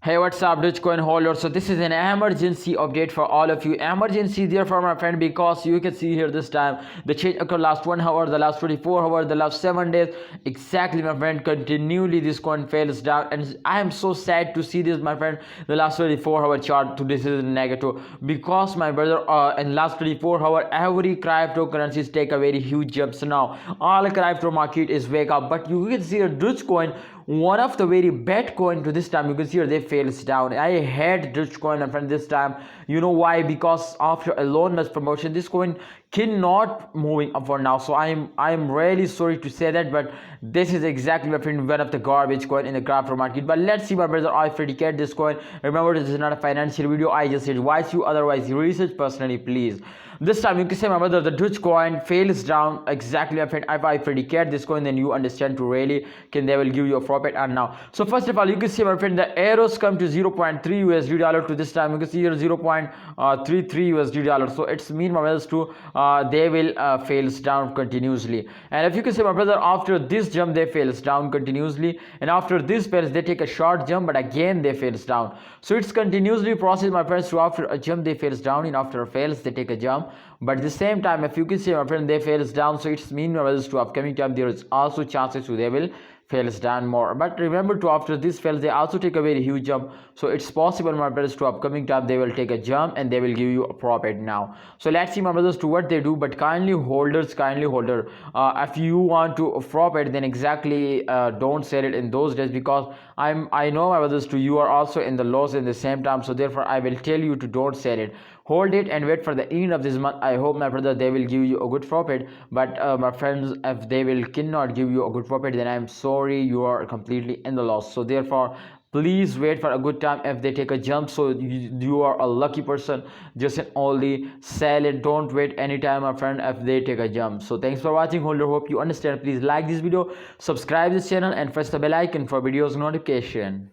Hey, what's up, Dogecoin holders? So this is an emergency update for all of you. Emergency there for my friend, because you can see here this time the change occurred last 1 hour, the last 24 hours, the last 7 days. Exactly, my friend. Continually this coin fails down, and I am so sad to see this, my friend. The last 24-hour chart to this is negative, because my brother, in last 24 hours, every cryptocurrencies take a very huge jump. So now all crypto market is wake up, but you can see here Dogecoin, one of the very bad coin to this time. You can see here they fails down. I hate Dogecoin, my friend, this time. You know why? Because after Elon Musk promotion, this coin cannot moving up for now. So I'm really sorry to say that, but this is exactly, my friend, one of the garbage coin in the crypto market. But let's see, my brother, I predicate this coin. Remember, this is not a financial video. I just advise you, otherwise you research personally, please. This time you can say, my brother, the Dogecoin fails down. Exactly, my friend. If I predicate this coin, then you understand to really can they will give you a profit. And now, so first of all, you can see, my friend, the arrows come to 0.3 USD dollar to this time. You can see here 0.33 USD dollar. So it's mean, my brothers, to they will fails down continuously. And if you can say, my brother, after this jump they fails down continuously, and after this fails they take a short jump, but again they fails down. So it's continuously process, my friends. So after a jump they fails down, and after a fails they take a jump. But at the same time, if you can see, my friend, they fails down, so it's mean, my brothers, to upcoming time there is also chances to they will fails down more. But remember, to after this fails they also take a very huge jump. So it's possible, my brothers, to upcoming time they will take a jump and they will give you a profit now. So let's see, my brothers, to what they do. But kindly holder, if you want to profit, then exactly don't sell it in those days, because I know, my brothers, to you are also in the loss in the same time. So therefore I will tell you to don't sell it. Hold it and wait for the end of this month. I hope, my brother, they will give you a good profit. But my friends, if they will cannot give you a good profit, then I'm sorry, you are completely in the loss. So therefore please wait for a good time. If they take a jump, so you are a lucky person, just only sell it. Don't wait anytime, my friend, if they take a jump. So thanks for watching, holder. Hope you understand. Please like this video, subscribe this channel, and press the bell icon for videos notification.